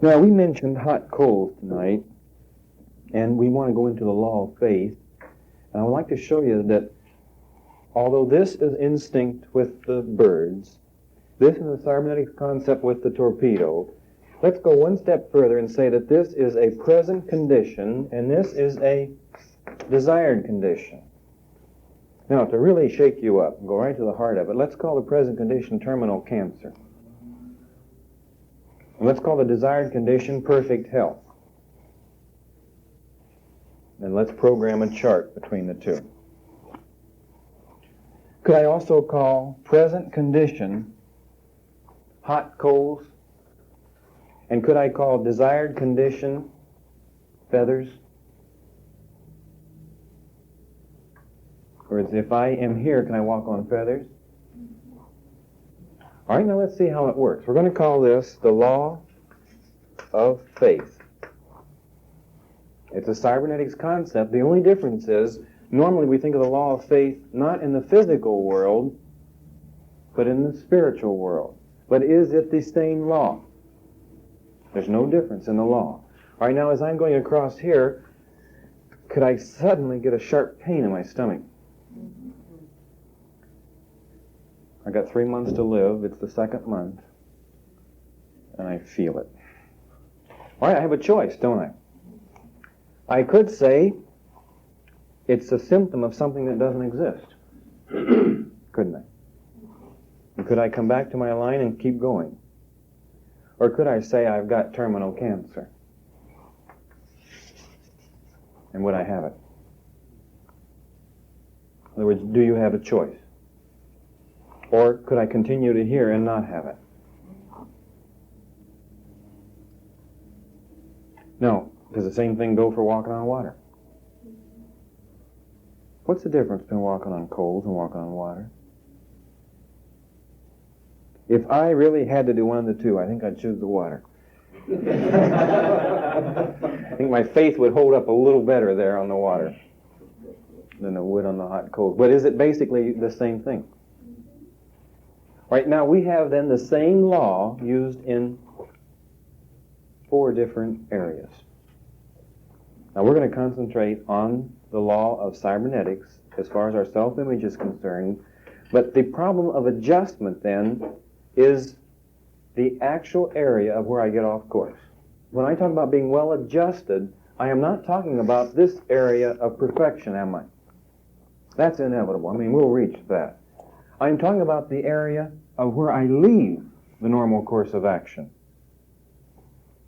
Now, we mentioned hot coals tonight, and we want to go into the law of faith. And I would like to show you that although this is instinct with the birds, this is a cybernetics concept with the torpedo, let's go one step further and say that this is a present condition and this is a desired condition. Now, to really shake you up and go right to the heart of it, let's call the present condition terminal cancer. And let's call the desired condition perfect health. And let's program a chart between the two. Could I also call present condition hot coals? And could I call desired condition feathers? Or if I am here, can I walk on feathers? All right, now let's see how it works. We're going to call this the law of faith. It's a cybernetics concept. The only difference is, normally we think of the law of faith not in the physical world, but in the spiritual world. But is it the same law? There's no difference in the law. All right, now as I'm going across here, could I suddenly get a sharp pain in my stomach? I got 3 months to live. It's the second month. And I feel it. All right, I have a choice, don't I? I could say it's a symptom of something that doesn't exist. Couldn't I? And could I come back to my line and keep going? Or could I say I've got terminal cancer? And would I have it? In other words, do you have a choice? Or could I continue to hear and not have it? No. Does the same thing go for walking on water? What's the difference between walking on coals and walking on water? If I really had to do one of the two, I think I'd choose the water. I think my faith would hold up a little better there on the water than it would on the hot coals. But is it basically the same thing? Right now we have then the same law used in 4 different areas. Now we're going to concentrate on the law of cybernetics as far as our self-image is concerned. But the problem of adjustment then is the actual area of where I get off course. When I talk about being well adjusted, I am not talking about this area of perfection, am I? That's inevitable. I mean, we'll reach that. I'm talking about the area of where I leave the normal course of action.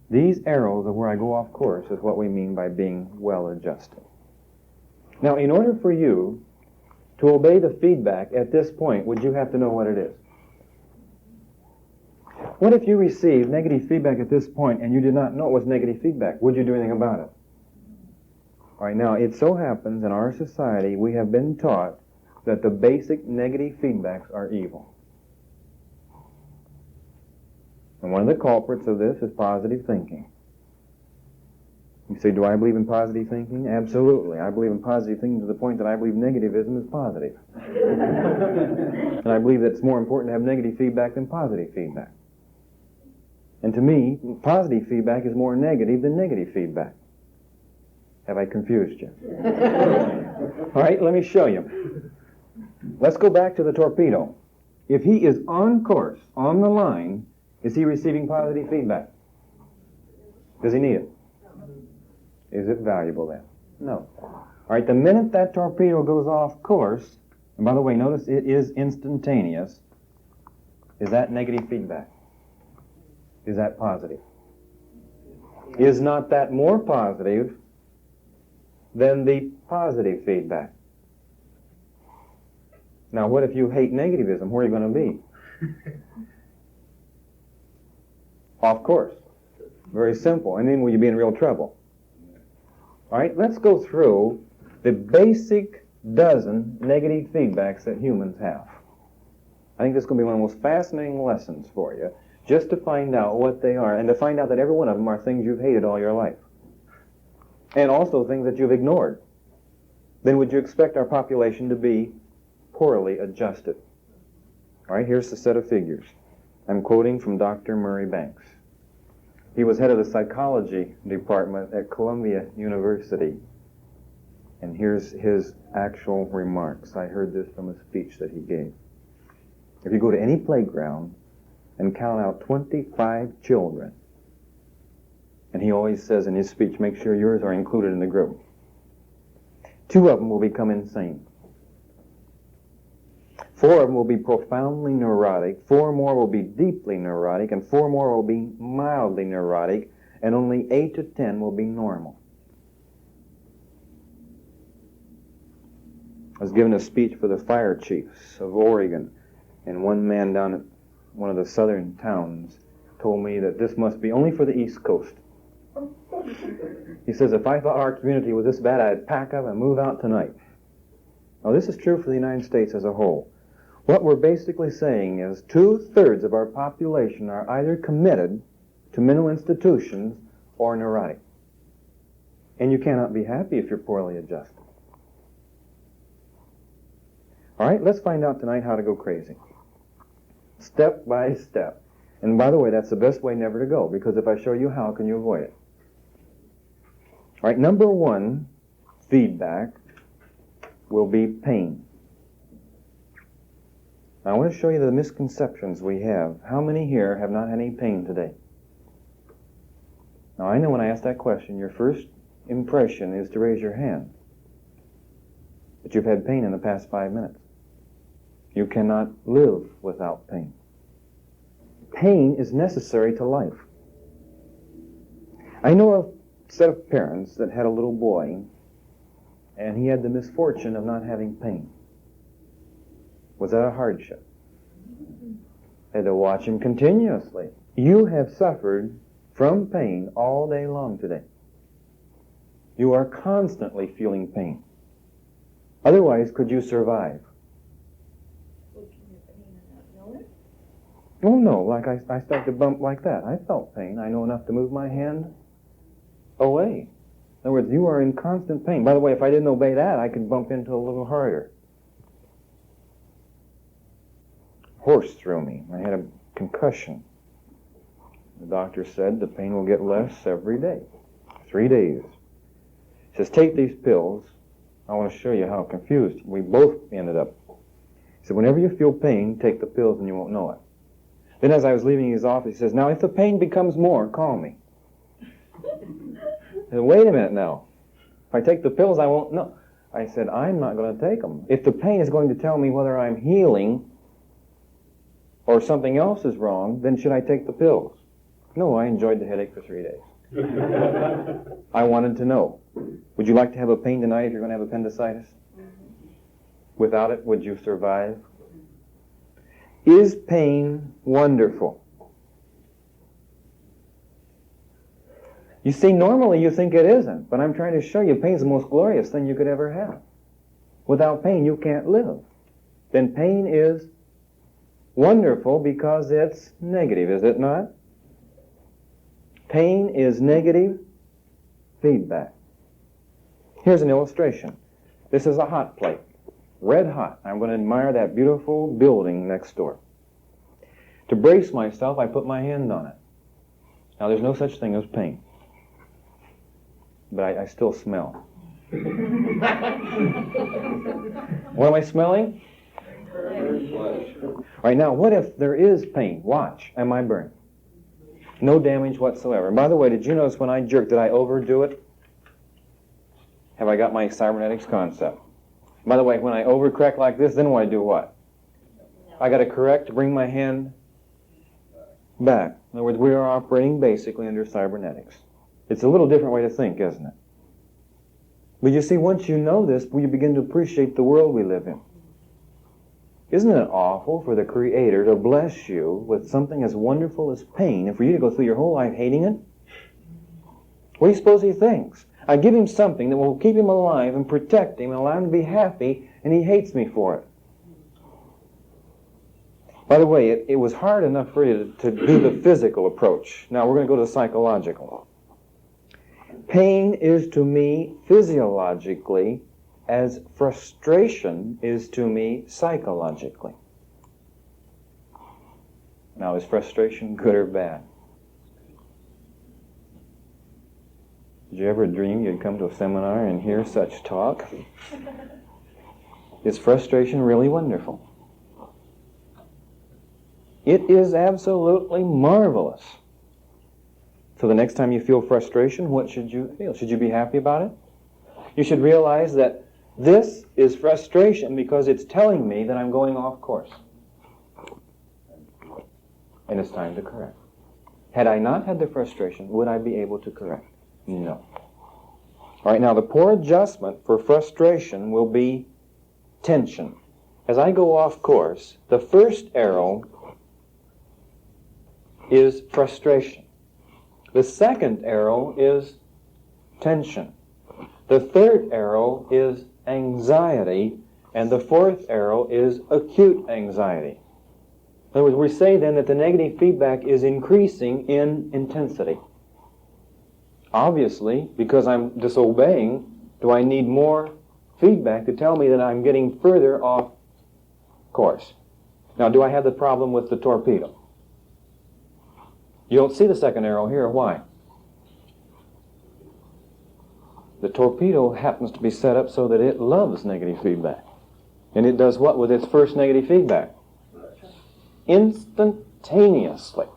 These arrows of where I go off course is what we mean by being well adjusted. Now, in order for you to obey the feedback at this point, would you have to know what it is? What if you received negative feedback at this point and you did not know it was negative feedback? Would you do anything about it? All right, now, it so happens in our society we have been taught that the basic negative feedbacks are evil. And one of the culprits of this is positive thinking. You say, do I believe in positive thinking? Absolutely. I believe in positive thinking to the point that I believe negativism is positive. And I believe that it's more important to have negative feedback than positive feedback. And to me, positive feedback is more negative than negative feedback. Have I confused you? All right, let me show you. Let's go back to the torpedo. If he is on course, on the line, is he receiving positive feedback? Does he need it? Is it valuable then? No. All right, the minute that torpedo goes off course, and by the way, notice it is instantaneous, is that negative feedback? Is that positive? Is not that more positive than the positive feedback? Now, what if you hate negativism? Where are you going to be? Off course. Very simple. And then will you be in real trouble? All right, let's go through the basic dozen negative feedbacks that humans have. I think this is going to be one of the most fascinating lessons for you, just to find out what they are, and to find out that every one of them are things you've hated all your life. And also things that you've ignored. Then would you expect our population to be poorly adjusted? All right, here's the set of figures. I'm quoting from Dr. Murray Banks. He was head of the psychology department at Columbia University. And here's his actual remarks. I heard this from a speech that he gave. If you go to any playground and count out 25 children, and he always says in his speech, make sure yours are included in the group, 2 of them will become insane. 4 of them will be profoundly neurotic, 4 more will be deeply neurotic, and 4 more will be mildly neurotic, and only 8 to 10 will be normal. I was given a speech for the fire chiefs of Oregon, and one man down at one of the southern towns told me that this must be only for the East Coast. He says, if I thought our community was this bad, I'd pack up and move out tonight. Now, this is true for the United States as a whole. What we're basically saying is 2/3 of our population are either committed to mental institutions or neurotic. And you cannot be happy if you're poorly adjusted. All right, let's find out tonight how to go crazy. Step by step. And by the way, that's the best way never to go, because if I show you how, can you avoid it? All right, number 1, feedback, will be pain. Now, I want to show you the misconceptions we have. How many here have not had any pain today? Now, I know when I ask that question, your first impression is to raise your hand. But you've had pain in the past 5 minutes. You cannot live without pain. Pain is necessary to life. I know a set of parents that had a little boy, and he had the misfortune of not having pain. Was that a hardship? Had to watch him continuously. You have suffered from pain all day long today. You are constantly feeling pain. Otherwise, could you survive? Oh no, like I start to bump like that. I felt pain. I know enough to move my hand away. In other words, you are in constant pain. By the way, if I didn't obey that, I could bump into a little harder. Horse threw me. I had a concussion. The doctor said the pain will get less every day. 3 days. He says, take these pills. I want to show you how confused we both ended up. He said, whenever you feel pain, take the pills and you won't know it. Then as I was leaving his office, he says, now if the pain becomes more, call me. I said, wait a minute now. If I take the pills, I won't know. I said, I'm not going to take them. If the pain is going to tell me whether I'm healing or something else is wrong, then should I take the pills? No, I enjoyed the headache for 3 days. I wanted to know. Would you like to have a pain tonight if you're going to have appendicitis? Without it, would you survive? Is pain wonderful? You see, normally you think it isn't, but I'm trying to show you pain is the most glorious thing you could ever have. Without pain, you can't live. Then pain is wonderful because it's negative, is it not? Pain is negative feedback. Here's an illustration. This is a hot plate. Red hot. I'm going to admire that beautiful building next door. To brace myself, I put my hand on it. Now, there's no such thing as pain. But I still smell. What am I smelling? All right, now, what if there is pain? Watch. Am I burned? No damage whatsoever. And by the way, did you notice when I jerk, did I overdo it? Have I got my cybernetics concept? By the way, when I overcorrect like this, then I do what? I got to correct to bring my hand back. In other words, we are operating basically under cybernetics. It's a little different way to think, isn't it? But you see, once you know this, you begin to appreciate the world we live in. Isn't it awful for the Creator to bless you with something as wonderful as pain and for you to go through your whole life hating it? What do you suppose He thinks? I give Him something that will keep Him alive and protect Him and allow Him to be happy, and He hates me for it. By the way, it was hard enough for you to do the physical approach. Now we're going to go to the psychological. Pain is to me physiologically as frustration is to me psychologically. Now, is frustration good or bad? Did you ever dream you'd come to a seminar and hear such talk? Is frustration really wonderful? It is absolutely marvelous. So the next time you feel frustration, what should you feel? Should you be happy about it? You should realize that this is frustration because it's telling me that I'm going off course. And it's time to correct. Had I not had the frustration, would I be able to correct? No. All right, now the poor adjustment for frustration will be tension. As I go off course, the first arrow is frustration. The second arrow is tension. The third arrow is anxiety. And the fourth arrow is acute anxiety. In other words, we say then that the negative feedback is increasing in intensity. Obviously, because I'm disobeying, do I need more feedback to tell me that I'm getting further off course? Now, do I have the problem with the torpedo? You don't see the second arrow here. Why? The torpedo happens to be set up so that it loves negative feedback. And it does what with its first negative feedback? Instantaneously.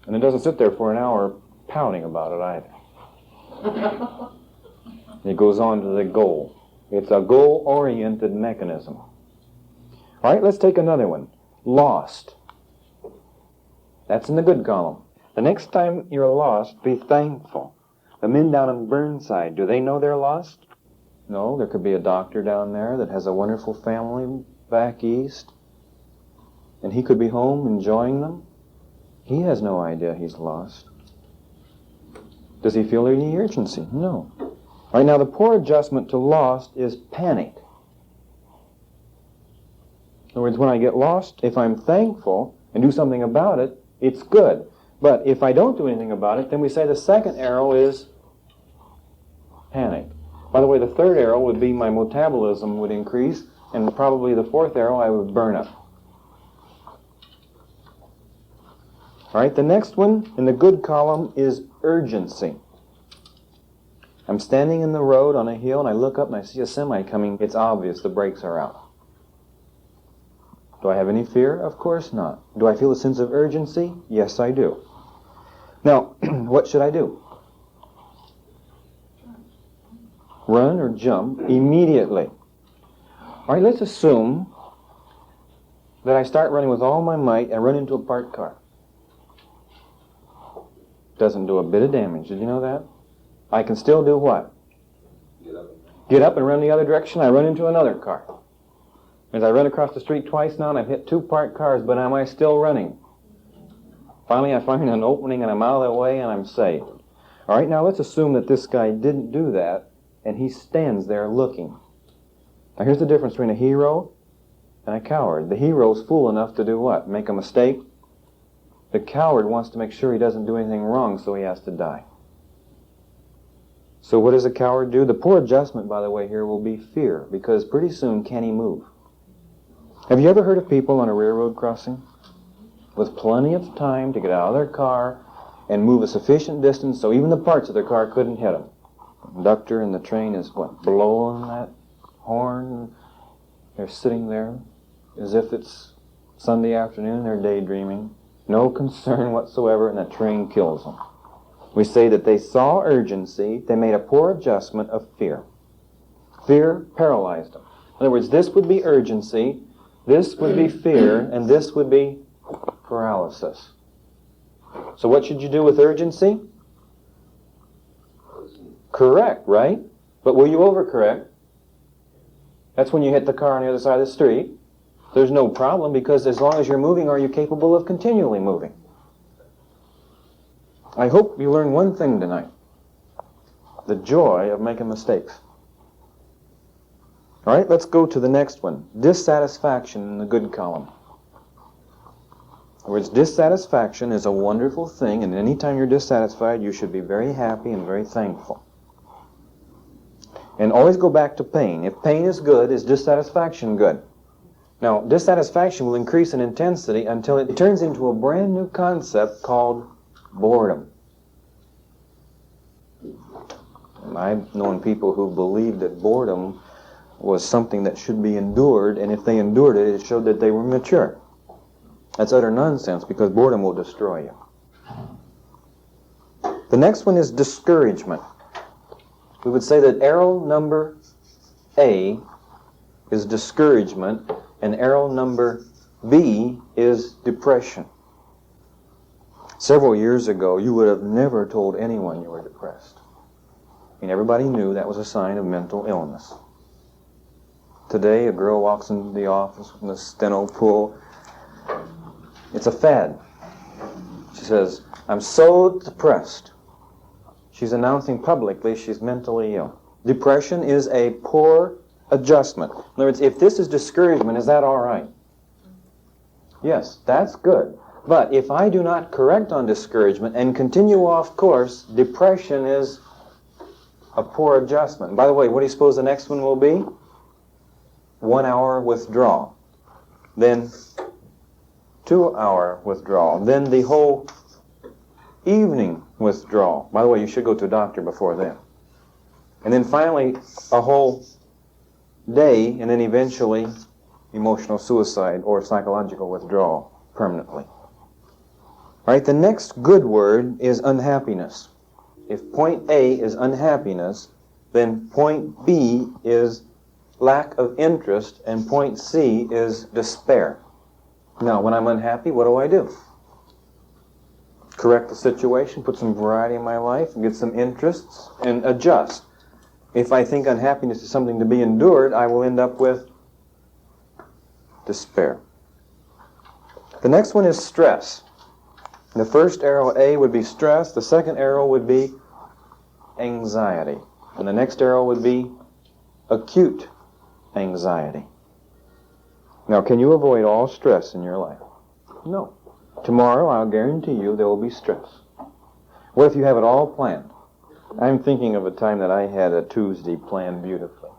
And it doesn't sit there for an hour pouting about it either. It goes on to the goal. It's a goal-oriented mechanism. All right, let's take another one. Lost. That's in the good column. The next time you're lost, be thankful. The men down in Burnside, do they know they're lost? No, there could be a doctor down there that has a wonderful family back east, and he could be home enjoying them. He has no idea he's lost. Does he feel any urgency? No. All right, now the poor adjustment to lost is panic. In other words, when I get lost, if I'm thankful and do something about it, it's good. But if I don't do anything about it, then we say the second arrow is panic. By the way, the third arrow would be my metabolism would increase, and probably the fourth arrow I would burn up. All right, the next one in the good column is urgency. I'm standing in the road on a hill, and I look up and I see a semi coming. It's obvious the brakes are out. Do I have any fear? Of course not. Do I feel a sense of urgency? Yes, I do. Now, what should I do? Run or jump immediately. All right, let's assume that I start running with all my might and run into a parked car. Doesn't do a bit of damage. Did you know that? I can still do what? Get up and run the other direction. I run into another car. As I run across the street twice now, and I've hit 2 parked cars, but am I still running? Finally, I find an opening, and I'm out of the way, and I'm saved. All right, now let's assume that this guy didn't do that, and he stands there looking. Now, here's the difference between a hero and a coward. The hero's fool enough to do what? Make a mistake? The coward wants to make sure he doesn't do anything wrong, so he has to die. So what does a coward do? The poor adjustment, by the way, here will be fear, because pretty soon can he move? Have you ever heard of people on a railroad crossing with plenty of time to get out of their car and move a sufficient distance so even the parts of their car couldn't hit them? The conductor in the train is what? Blowing that horn. They're sitting there as if it's Sunday afternoon. They're daydreaming. No concern whatsoever, and the train kills them. We say that they saw urgency. They made a poor adjustment of fear. Fear paralyzed them. In other words, this would be urgency, this would be fear, and this would be paralysis. So what should you do with urgency? Correct, right? But will you overcorrect? That's when you hit the car on the other side of the street. There's no problem, because as long as you're moving, are you capable of continually moving? I hope you learned one thing tonight. The joy of making mistakes. All right, let's go to the next one. Dissatisfaction in the good column. In other words, dissatisfaction is a wonderful thing, and anytime you're dissatisfied, you should be very happy and very thankful. And always go back to pain. If pain is good, is dissatisfaction good? Now, dissatisfaction will increase in intensity until it turns into a brand new concept called boredom. I've known people who believed that boredom was something that should be endured, and if they endured it, it showed that they were mature. That's utter nonsense, because boredom will destroy you. The next one is discouragement. We would say that arrow number A is discouragement, and arrow number B is depression. Several years ago, you would have never told anyone you were depressed. I mean, everybody knew that was a sign of mental illness. Today, a girl walks into the office with a steno pull. It's a fad. She says, "I'm so depressed." She's announcing publicly she's mentally ill. Depression is a poor adjustment. In other words, if this is discouragement, is that all right? Yes, that's good. But if I do not correct on discouragement and continue off course, depression is a poor adjustment. By the way, what do you suppose the next one will be? 1 hour withdrawal. Then 2 hour withdrawal. Then the whole evening withdrawal. By the way, you should go to a doctor before then. And then finally, a whole day, and then eventually emotional suicide or psychological withdrawal permanently. All right, the next good word is unhappiness. If point A is unhappiness, then point B is lack of interest, and point C is despair. Now, when I'm unhappy, what do? Correct the situation, put some variety in my life, and get some interests, and adjust. If I think unhappiness is something to be endured, I will end up with despair. The next one is stress. The first arrow A would be stress, the second arrow would be anxiety, and the next arrow would be acute anxiety. Now, can you avoid all stress in your life? No. Tomorrow, I'll guarantee you, there will be stress. What if you have it all planned? I'm thinking of a time that I had a Tuesday planned beautifully.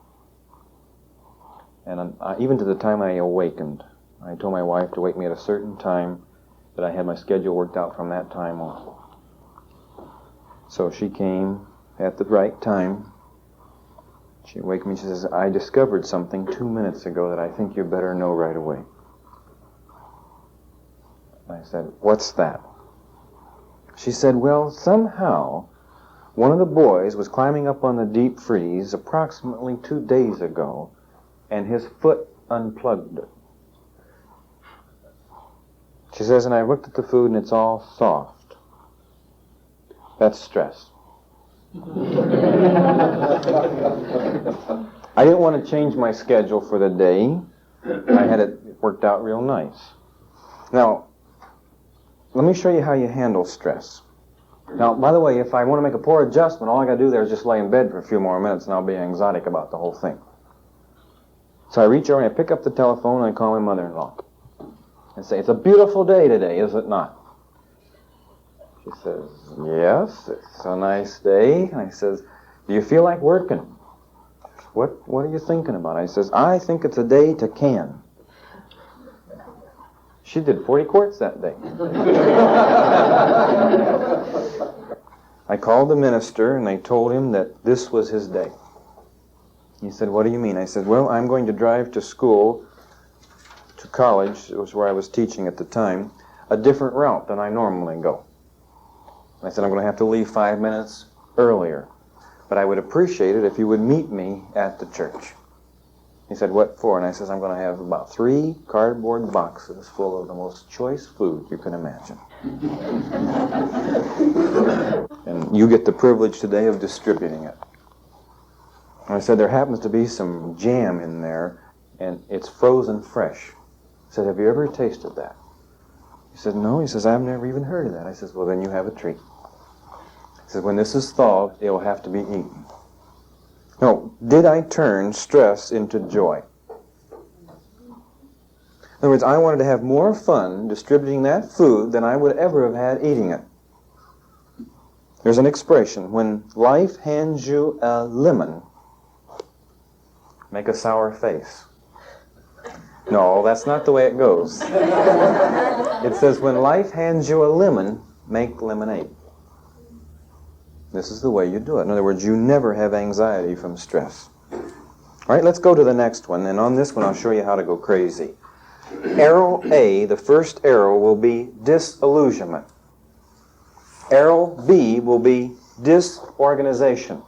And even to the time I awakened, I told my wife to wake me at a certain time, that I had my schedule worked out from that time on. So she came at the right time. She waked me and she says, "I discovered something 2 minutes ago that I think you better know right away." I said, "What's that?" She said, "Well, somehow one of the boys was climbing up on the deep freeze approximately 2 days ago, and his foot unplugged it." She says, "And I looked at the food and it's all soft." That's stress. I didn't want to change my schedule for the day. I had it worked out real nice. Now, let me show you how you handle stress. Now, by the way, if I want to make a poor adjustment, all I got to do there is just lay in bed for a few more minutes and I'll be anxiotic about the whole thing. So I reach over and I pick up the telephone and I call my mother-in-law and say, "It's a beautiful day today, is it not?" She says, "Yes, it's a nice day." And I says, "Do you feel like working?" What are you thinking about? I says, "I think it's a day to can." She did 40 quarts that day. I called the minister and I told him that this was his day. He said, "What do you mean?" I said, "Well, I'm going to drive to school, to college," it was where I was teaching at the time, "a different route than I normally go." I said, "I'm going to have to leave 5 minutes earlier, but I would appreciate it if you would meet me at the church." He said, "What for?" And I said, "I'm going to have about 3 cardboard boxes full of the most choice food you can imagine. And you get the privilege today of distributing it." And I said, "There happens to be some jam in there, and it's frozen fresh." I said, "Have you ever tasted that?" He said, "No." He says, "I've never even heard of that." I says, "Well, then you have a treat." He said, "When this is thawed, it will have to be eaten." No, did I turn stress into joy? In other words, I wanted to have more fun distributing that food than I would ever have had eating it. There's an expression, when life hands you a lemon, make a sour face. No, that's not the way it goes. It says, when life hands you a lemon, make lemonade. This is the way you do it. In other words, you never have anxiety from stress. All right, let's go to the next one. And on this one, I'll show you how to go crazy. Arrow A, the first arrow, will be disillusionment. Arrow B will be disorganization.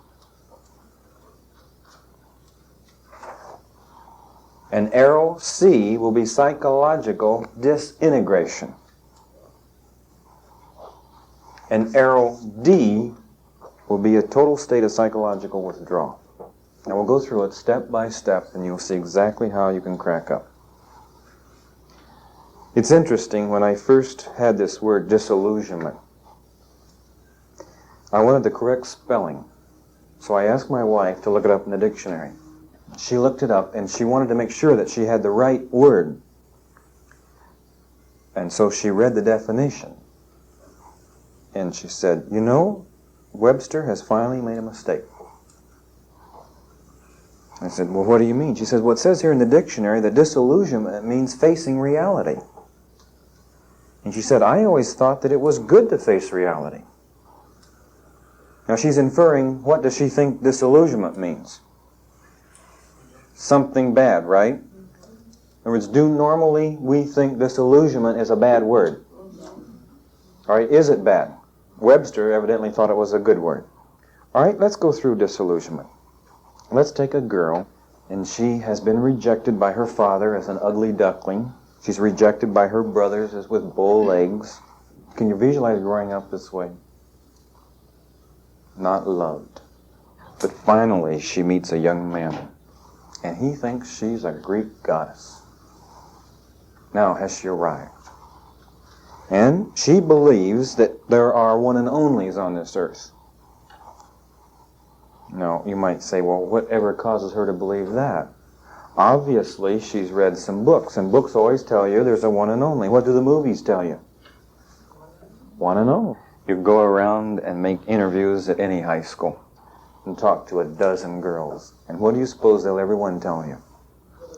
And arrow C will be psychological disintegration. And arrow D will be a total state of psychological withdrawal. Now we'll go through it step by step and you'll see exactly how you can crack up. It's interesting, when I first had this word disillusionment, I wanted the correct spelling. So I asked my wife to look it up in the dictionary. She looked it up and she wanted to make sure that she had the right word. And so she read the definition. And she said, you know, Webster has finally made a mistake. I said, well, what do you mean? She says, well, it says here in the dictionary that disillusionment means facing reality. And she said, I always thought that it was good to face reality. Now she's inferring, what does she think disillusionment means? Something bad, right? In other words, normally we think disillusionment is a bad word? All right, is it bad? Webster evidently thought it was a good word. All right, let's go through disillusionment. Let's take a girl, and she has been rejected by her father as an ugly duckling. She's rejected by her brothers as with bull legs. Can you visualize growing up this way? Not loved. But finally she meets a young man, and he thinks she's a Greek goddess. Now has she arrived? And she believes that there are one and onlys on this earth. Now, you might say, well, whatever causes her to believe that? Obviously, she's read some books, and books always tell you there's a one and only. What do the movies tell you? One and only. You go around and make interviews at any high school and talk to a dozen girls. And what do you suppose they'll everyone tell you?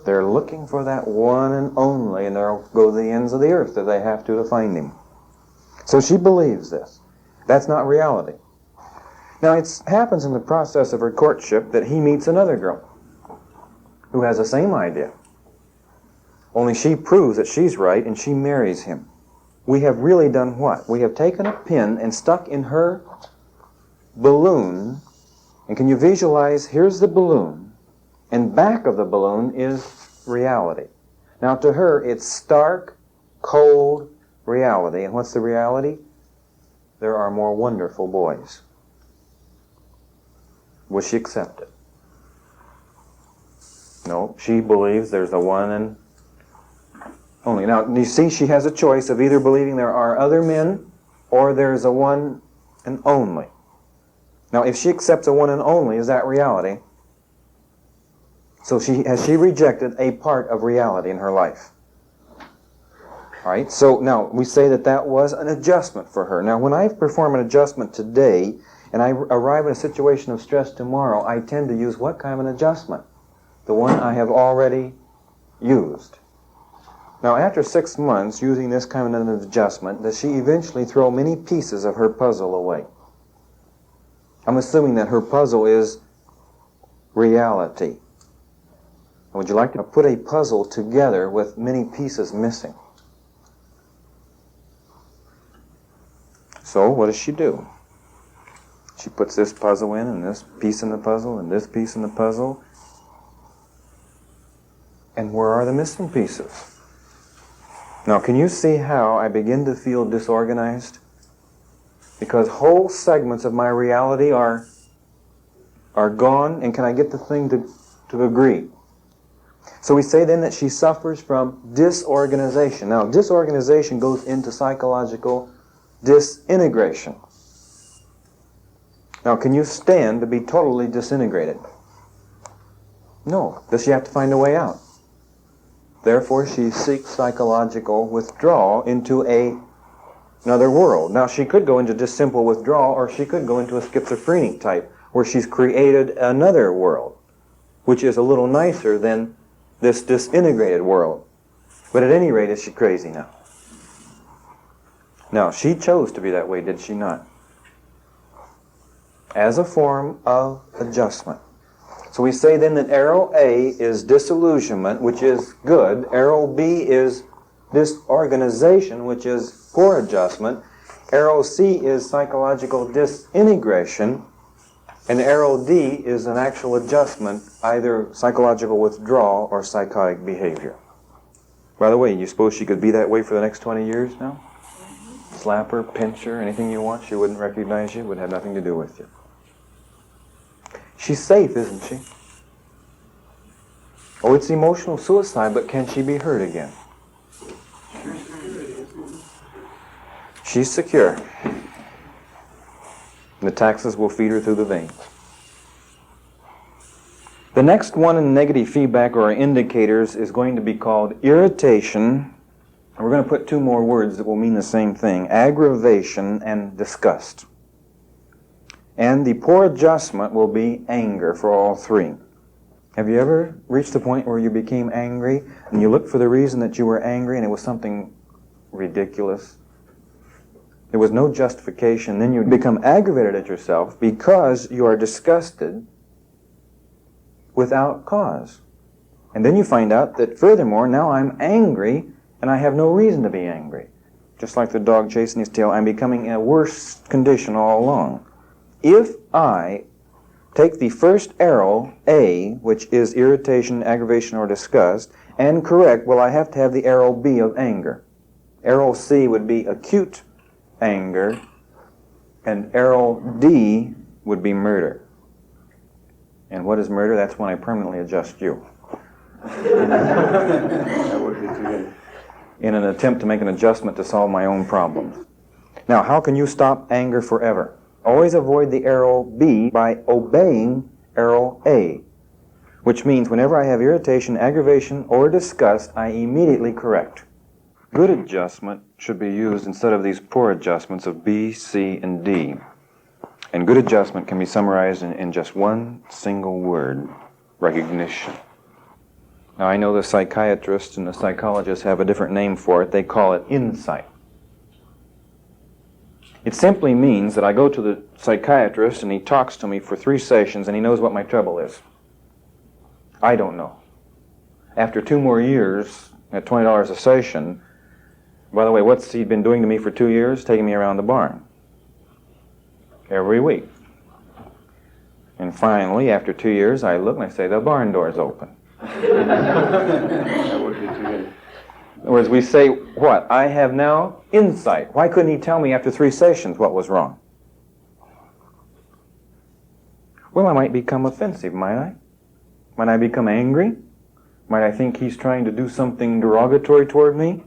They're looking for that one and only, and they'll go to the ends of the earth if they have to find him. So she believes this. That's not reality. Now, it happens in the process of her courtship that he meets another girl who has the same idea. Only she proves that she's right, and she marries him. We have really done what? We have taken a pin and stuck in her balloon, and can you visualize, here's the balloon, and back of the balloon is reality. Now to her, it's stark, cold reality. And what's the reality? There are more wonderful boys. Will she accept it? No, she believes there's the one and only. Now, you see, she has a choice of either believing there are other men or there's a one and only. Now, if she accepts a one and only, is that reality? So has she rejected a part of reality in her life? All right, so now we say that was an adjustment for her. Now, when I perform an adjustment today and I arrive in a situation of stress tomorrow, I tend to use what kind of an adjustment? The one I have already used. Now, after 6 months using this kind of an adjustment, does she eventually throw many pieces of her puzzle away? I'm assuming that her puzzle is reality. Would you like to put a puzzle together with many pieces missing? So, what does she do? She puts this puzzle in, and this piece in the puzzle, and this piece in the puzzle. And where are the missing pieces? Now, can you see how I begin to feel disorganized? Because whole segments of my reality are gone, and can I get the thing to agree? So we say then that she suffers from disorganization. Now, disorganization goes into psychological disintegration. Now, can you stand to be totally disintegrated? No. Does she have to find a way out? Therefore, she seeks psychological withdrawal into another world. Now, she could go into just simple withdrawal, or she could go into a schizophrenic type, where she's created another world, which is a little nicer than this disintegrated world. But at any rate, is she crazy now? Now, she chose to be that way, did she not? as a form of adjustment. So we say then that arrow A is disillusionment, which is good. Arrow B is disorganization, which is poor adjustment. Arrow C is psychological disintegration. And arrow D is an actual adjustment, either psychological withdrawal or psychotic behavior. By the way, you suppose she could be that way for the next 20 years now? Slap her, pinch her, anything you want, she wouldn't recognize you, would have nothing to do with you. She's safe, isn't she? Oh, it's emotional suicide, but can she be hurt again? She's secure. The taxes will feed her through the veins. The next one in negative feedback or indicators is going to be called irritation. We're going to put two more words that will mean the same thing: aggravation and disgust. And the poor adjustment will be anger for all three. Have you ever reached the point where you became angry and you looked for the reason that you were angry and it was something ridiculous? There was no justification. Then you become aggravated at yourself because you are disgusted without cause. And then you find out that furthermore, now I'm angry and I have no reason to be angry. Just like the dog chasing his tail, I'm becoming in a worse condition all along. If I take the first arrow, A, which is irritation, aggravation, or disgust, and correct, well, I have to have the arrow B of anger. Arrow C would be acute anger, and arrow D would be murder. And what is murder? That's when I permanently adjust you. That would be too good. In an attempt to make an adjustment to solve my own problems. Now, how can you stop anger forever? Always avoid the arrow B by obeying arrow A, which means whenever I have irritation, aggravation, or disgust, I immediately correct. Good adjustment should be used instead of these poor adjustments of B, C, and D. And good adjustment can be summarized in just one single word: recognition. Now, I know the psychiatrists and the psychologists have a different name for it. They call it insight. It simply means that I go to the psychiatrist and he talks to me for 3 sessions and he knows what my trouble is. I don't know. After 2 more years, at $20 a session, by the way, what's he been doing to me for 2 years? Taking me around the barn. Every week. And finally, after 2 years, I look and I say, the barn door's open. That would be too good. In other words, we say, what? I have now insight. Why couldn't he tell me after 3 sessions what was wrong? Well, I might become offensive, might I? Might I become angry? Might I think he's trying to do something derogatory toward me?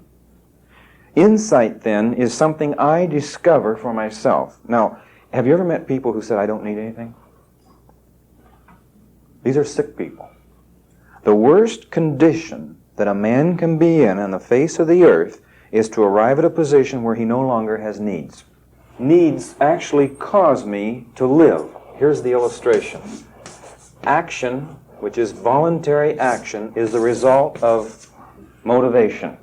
Insight, then, is something I discover for myself. Now, have you ever met people who said, I don't need anything? These are sick people. The worst condition that a man can be in on the face of the earth is to arrive at a position where he no longer has needs. Needs actually cause me to live. Here's the illustration. Action, which is voluntary action, is the result of motivation.